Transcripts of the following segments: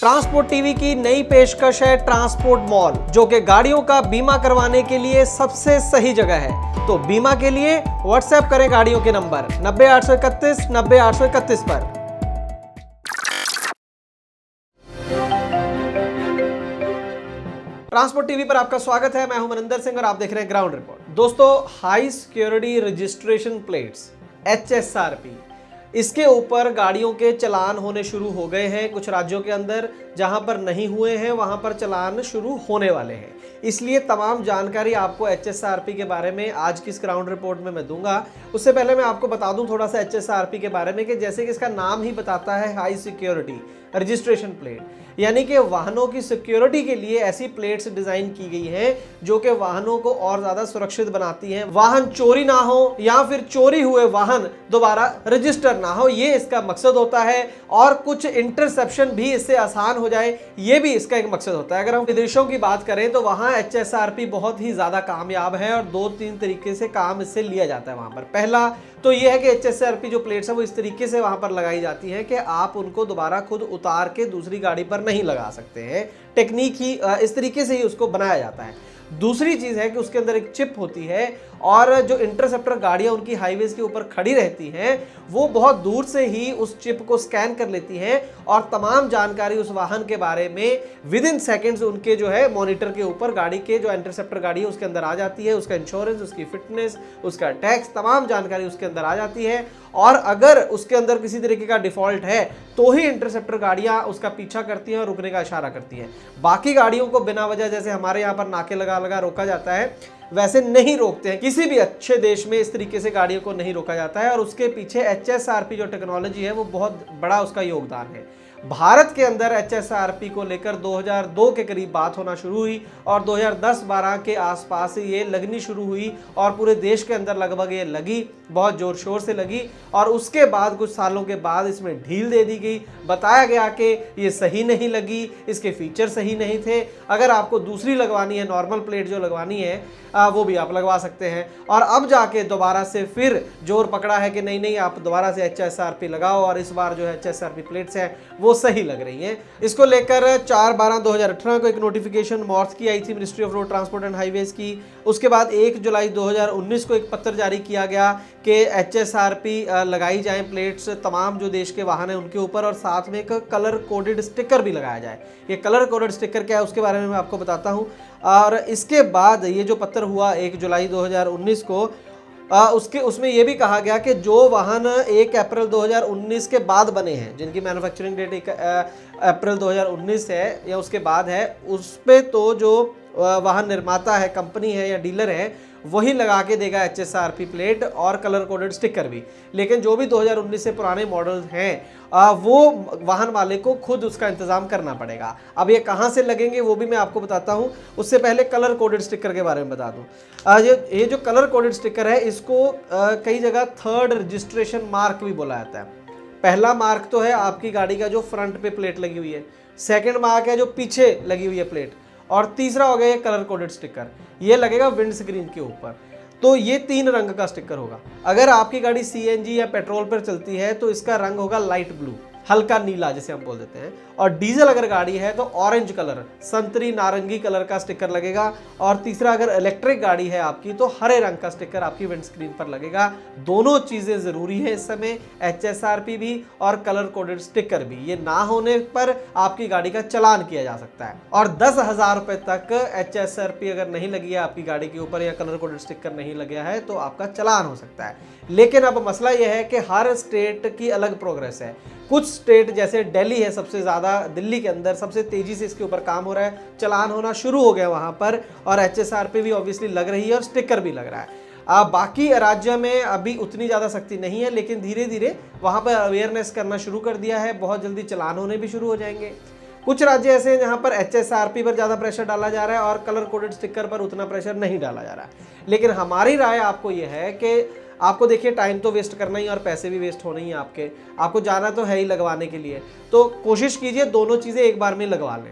Transport TV की नई पेशकश है ट्रांसपोर्ट मॉल, जो कि गाड़ियों का बीमा करवाने के लिए सबसे सही जगह है। तो बीमा के लिए व्हाट्सएप करें गाड़ियों के नंबर 90 831 90 831 पर। ट्रांसपोर्ट टीवी पर आपका स्वागत है। मैं हूं मनिंदर सिंह और आप देख रहे हैं ग्राउंड रिपोर्ट। दोस्तों, high security registration plates HSRP, इसके ऊपर गाड़ियों के चालान होने शुरू हो गए हैं। कुछ राज्यों के अंदर जहां पर नहीं हुए हैं वहां पर चालान शुरू होने वाले हैं। इसलिए तमाम जानकारी आपको HSRP के बारे में आज की इस ग्राउंड रिपोर्ट में मैं दूंगा। उससे पहले मैं आपको बता दूं थोड़ा सा HSRP के बारे में कि जैसे कि इसका नाम ही बताता है, हाई सिक्योरिटी रजिस्ट्रेशन प्लेट, यानी कि वाहनों की सिक्योरिटी के लिए ऐसी प्लेट्स डिजाइन की गई हैं जो कि वाहनों को और ज्यादा सुरक्षित बनाती हैं। वाहन चोरी ना हो या फिर चोरी हुए वाहन दोबारा रजिस्टर ना हो, ये इसका मकसद होता है। और कुछ इंटरसेप्शन भी इससे आसान हो जाए, ये भी इसका एक मकसद होता है। अगर हम विदेशों की बात करें तो वहां HSRP बहुत ही ज्यादा कामयाब है और 2-3 तरीके से काम इससे लिया जाता है वहां पर। पहला तो यह है कि HSRP जो प्लेट्स है वो इस तरीके से वहां पर लगाई जाती है कि आप उनको दोबारा खुद उतार के दूसरी गाड़ी पर नहीं लगा सकते हैं। टेक्निक ही इस तरीके से ही उसको बनाया जाता है। दूसरी चीज है कि उसके अंदर एक चिप होती है और जो इंटरसेप्टर गाड़ियां उनकी हाईवेज के ऊपर खड़ी रहती हैं वो बहुत दूर से ही उस चिप को स्कैन कर लेती हैं और तमाम जानकारी उस वाहन के बारे में विद इन सेकेंड्स उनके जो है मॉनिटर के ऊपर गाड़ी के जो इंटरसेप्टर गाड़ी है उसके अंदर आ जाती है। उसका इंश्योरेंस, उसकी फिटनेस, उसका टैक्स, तमाम जानकारी उसके अंदर आ जाती है। और अगर उसके अंदर किसी तरीके का डिफॉल्ट है तो ही इंटरसेप्टर गाड़ियां उसका पीछा करती हैं और रुकने का इशारा करती हैं। बाकी गाड़ियों को बिना वजह, जैसे हमारे यहाँ पर नाके लगा लगा रोका जाता है, वैसे नहीं रोकते हैं। किसी भी अच्छे देश में इस तरीके से गाड़ियों को नहीं रोका जाता है और उसके पीछे HSRP जो टेक्नोलॉजी है वो बहुत बड़ा उसका योगदान है। भारत के अंदर HSRP को लेकर 2002 के करीब बात होना शुरू हुई और 2010-12 के आसपास ये लगनी शुरू हुई और पूरे देश के अंदर लगभग ये लगी, बहुत जोर शोर से लगी। और उसके बाद कुछ सालों के बाद इसमें ढील दे दी गई, बताया गया कि ये सही नहीं लगी, इसके फीचर सही नहीं थे। अगर आपको दूसरी लगवानी है, नॉर्मल प्लेट जो लगवानी है वो भी आप लगवा सकते हैं। और अब जाके दोबारा से फिर जोर पकड़ा है कि नहीं नहीं, आप दोबारा से HSRP लगाओ और इस बार जो HSRP प्लेट्स हैं वो सही लग रही हैं। इसको लेकर 4/12/2018 को एक नोटिफिकेशन मॉर्थ की आई थी, ministry of road transport and highways की। उसके बाद 1 जुलाई 2019 को एक पत्र जारी किया गया कि HSRP लगाई जाए प्लेट्स तमाम जो देश के वाहन हैं उनके ऊपर, और साथ में एक कलर कोडेड स्टिकर भी लगाया जाए। ये कलर कोडेड स्टिकर क्या है उसके बारे में मैं आपको बताता हूँ। और इसके बाद ये जो पत्र हुआ 1 जुलाई 2019 को, उसमें यह भी कहा गया कि जो वाहन 1 अप्रैल 2019 के बाद बने हैं, जिनकी मैन्युफैक्चरिंग डेट 1 अप्रैल 2019 है या उसके बाद है, उस पे तो जो वाहन निर्माता है, कंपनी है या डीलर है, वही लगा के देगा HSRP प्लेट और कलर कोडेड स्टिकर भी। लेकिन जो भी 2019 से पुराने मॉडल हैं वो वाहन वाले को खुद उसका इंतजाम करना पड़ेगा। अब ये कहाँ से लगेंगे वो भी मैं आपको बताता हूँ। उससे पहले कलर कोडेड स्टिकर के बारे में बता दूँ। ये जो कलर कोडेड स्टिकर है इसको कई जगह थर्ड रजिस्ट्रेशन मार्क भी बोला जाता है। पहला मार्क तो है आपकी गाड़ी का जो फ्रंट पे प्लेट लगी हुई है, सेकेंड मार्क है जो पीछे लगी हुई है प्लेट, और तीसरा हो गया ये कलर कोडेड स्टिकर, ये लगेगा विंड स्क्रीन के ऊपर। तो ये 3 रंग का स्टिकर होगा। अगर आपकी गाड़ी CNG या पेट्रोल पर चलती है तो इसका रंग होगा लाइट ब्लू, हल्का नीला जिसे हम बोल देते हैं। और डीजल अगर गाड़ी है तो ऑरेंज कलर, संतरी नारंगी कलर का स्टिकर लगेगा। और तीसरा, अगर इलेक्ट्रिक गाड़ी है आपकी तो हरे रंग का स्टिकर आपकी विंड स्क्रीन पर लगेगा। दोनों चीजें जरूरी है इस समय, HSRP भी और कलर कोडेड स्टिकर भी। ये ना होने पर आपकी गाड़ी का चालान किया जा सकता है और 10,000 रुपए तक HSRP अगर नहीं लगी है आपकी गाड़ी के ऊपर या कलर कोडेड स्टिकर नहीं लगा है तो आपका चालान हो सकता है। लेकिन अब मसला यह है कि हर स्टेट की अलग प्रोग्रेस है। कुछ स्टेट जैसे दिल्ली है, सबसे ज़्यादा दिल्ली के अंदर सबसे तेज़ी से इसके ऊपर काम हो रहा है, चालान होना शुरू हो गया वहाँ पर, और HSRP भी ऑब्वियसली लग रही है और स्टिकर भी लग रहा है। बाकी राज्य में अभी उतनी ज़्यादा सख्ती नहीं है, लेकिन धीरे धीरे वहाँ पर अवेयरनेस करना शुरू कर दिया है। बहुत जल्दी चालान होने भी शुरू हो जाएंगे। कुछ राज्य ऐसे हैं जहाँ पर HSRP पर ज़्यादा प्रेशर डाला जा रहा है और कलर कोडेड स्टिकर पर उतना प्रेशर नहीं डाला जा रहा है। लेकिन हमारी राय आपको यह है कि आपको देखिए टाइम तो वेस्ट करना ही और पैसे भी वेस्ट होने ही आपके, आपको जाना तो है ही लगवाने के लिए, तो कोशिश कीजिए दोनों चीज़ें एक बार में लगवा लें।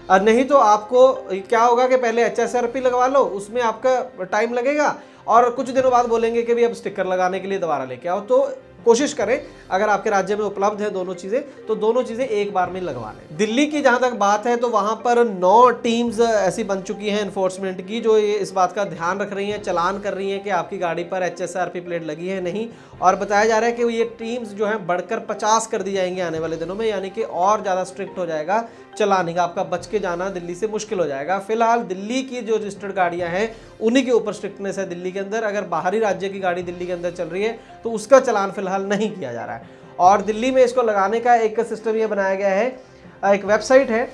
और नहीं तो आपको क्या होगा कि पहले HSRP लगवा लो, उसमें आपका टाइम लगेगा और कुछ दिनों बाद बोलेंगे कि भाई अब स्टिकर लगाने के लिए दोबारा लेके आओ, तो कोशिश करें अगर आपके राज्य में उपलब्ध है दोनों चीज़ें तो दोनों चीज़ें एक बार में लगवा लें। दिल्ली की जहाँ तक बात है तो वहाँ पर 9 टीम्स ऐसी बन चुकी हैं इन्फोर्समेंट की जो ये इस बात का ध्यान रख रही हैं, चालान कर रही हैं कि आपकी गाड़ी पर HSRP प्लेट लगी है नहीं। और बताया जा रहा है कि ये टीम्स जो है बढ़कर 50 कर दी जाएंगी आने वाले दिनों में, यानी कि और ज़्यादा स्ट्रिक्ट हो जाएगा चलाने का, आपका बच के जाना दिल्ली से मुश्किल हो जाएगा। फिलहाल दिल्ली की जो रजिस्टर्ड गाड़ियाँ हैं उन्हीं के ऊपर स्ट्रिक्टनेस है दिल्ली के अंदर। अगर बाहरी राज्य की गाड़ी दिल्ली के अंदर चल रही है तो उसका चालान फिलहाल नहीं किया जा रहा है। और दिल्ली में इसको लगाने का एक सिस्टम ये बनाया गया है, एक वेबसाइट है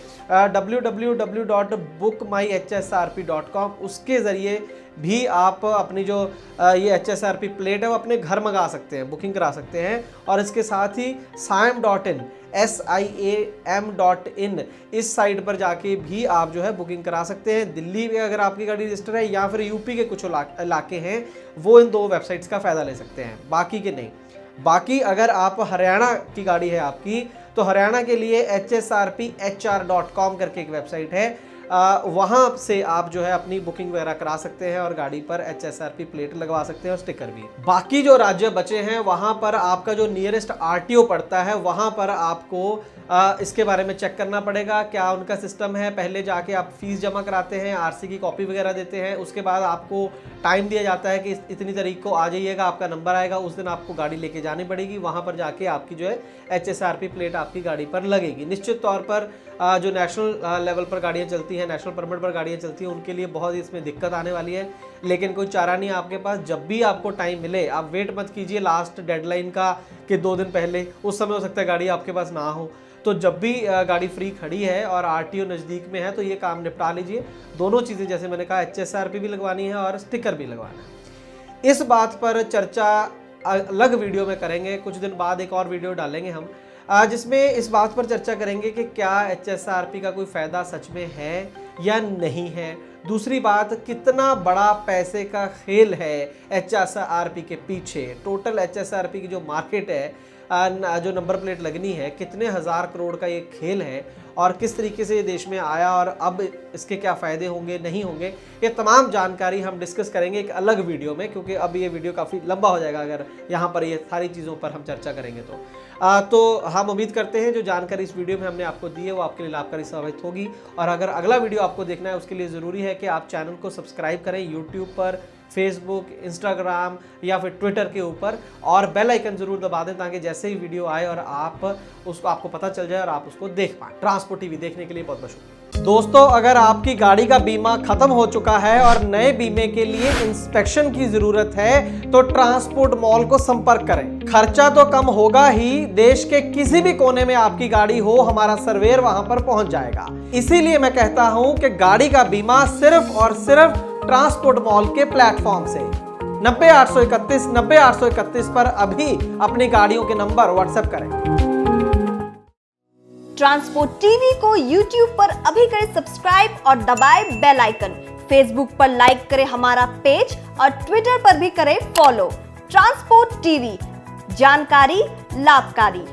www.bookmyhsrp.com, उसके ज़रिए भी आप अपनी जो ये HSRP प्लेट है वो अपने घर मंगा सकते हैं, बुकिंग करा सकते हैं। और इसके साथ ही siam.in SIAM.in इस साइट पर जाके भी आप जो है बुकिंग करा सकते हैं। दिल्ली में अगर आपकी गाड़ी रजिस्टर है या फिर यूपी के कुछ इलाके हैं वो इन 2 वेबसाइट्स का फ़ायदा ले सकते हैं, बाकी के नहीं। बाकी अगर आप हरियाणा की गाड़ी है आपकी तो हरियाणा के लिए HSRPHR.com करके एक वेबसाइट है, वहाँ से आप जो है अपनी बुकिंग वगैरह करा सकते हैं और गाड़ी पर HSRP प्लेट लगवा सकते हैं और स्टिकर भी। बाकी जो राज्य बचे हैं वहाँ पर आपका जो नियरेस्ट RTO पड़ता है वहाँ पर आपको इसके बारे में चेक करना पड़ेगा क्या उनका सिस्टम है। पहले जाके आप फीस जमा कराते हैं, RC की कॉपी वगैरह देते हैं, उसके बाद आपको टाइम दिया जाता है कि इतनी तारीख को आ जाइएगा, आपका नंबर आएगा, उस दिन आपको गाड़ी लेके जानी पड़ेगी। वहाँ पर जाके आपकी जो है HSRP प्लेट आपकी गाड़ी पर लगेगी। निश्चित तौर पर जो नेशनल लेवल पर गाड़ियाँ चलती हैं, नेशनल परमिट पर गाड़ियाँ चलती हैं, उनके लिए बहुत ही इसमें दिक्कत आने वाली है, लेकिन कोई चारा नहीं है आपके पास। जब भी आपको टाइम मिले आप वेट मत कीजिए लास्ट डेडलाइन का कि 2 दिन पहले, उस समय हो सकता है गाड़ी आपके पास ना हो। तो जब भी गाड़ी फ्री खड़ी है और RTO नज़दीक में है तो ये काम निपटा लीजिए। दोनों चीज़ें जैसे मैंने कहा HSRP भी लगवानी है और स्टिकर भी लगवाना है। इस बात पर चर्चा अलग वीडियो में करेंगे, कुछ दिन बाद एक और वीडियो डालेंगे हम जिसमें इस बात पर चर्चा करेंगे कि क्या HSRP का कोई फ़ायदा सच में है या नहीं है। दूसरी बात, कितना बड़ा पैसे का खेल है HSRP के पीछे। टोटल HSRP की जो मार्केट है, जो नंबर प्लेट लगनी है, कितने हज़ार करोड़ का ये खेल है और किस तरीके से ये देश में आया और अब इसके क्या फ़ायदे होंगे नहीं होंगे, ये तमाम जानकारी हम डिस्कस करेंगे एक अलग वीडियो में, क्योंकि अब ये वीडियो काफ़ी लंबा हो जाएगा अगर यहाँ पर ये सारी चीज़ों पर हम चर्चा करेंगे तो हम उम्मीद करते हैं जो जानकारी इस वीडियो में हमने आपको दी है वो आपके लिए लाभकारी साबित होगी। और अगर अगला वीडियो आपको देखना है उसके लिए ज़रूरी है कि आप चैनल को सब्सक्राइब करें यूट्यूब पर, फेसबुक, इंस्टाग्राम या फिर ट्विटर के ऊपर, और बेल आइकन जरूर दबा दें ताकि जैसे ही वीडियो आए और आपको पता चल जाए और आप उसको देख पाएं। ट्रांसपोर्ट टीवी देखने के लिए बहुत बहुत शुक्रिया। दोस्तों, अगर आपकी गाड़ी का बीमा खत्म हो चुका है और नए बीमे के लिए इंस्पेक्शन की जरूरत है तो ट्रांसपोर्ट मॉल को संपर्क करें। खर्चा तो कम होगा ही, देश के किसी भी कोने में आपकी गाड़ी हो हमारा सर्वेयर वहां पर पहुंच जाएगा। इसीलिए मैं कहता हूं कि गाड़ी का बीमा सिर्फ और सिर्फ ट्रांसपोर्ट मॉल के प्लेटफॉर्म से 90-831 पर अभी अपनी गाड़ियों के नंबर व्हाट्सएप करें। ट्रांसपोर्ट टीवी को यूट्यूब पर अभी करें सब्सक्राइब और दबाएं बेल आइकन। फेसबुक पर लाइक करें हमारा पेज और ट्विटर पर भी करें फॉलो। ट्रांसपोर्ट टीवी, जानकारी लाभकारी।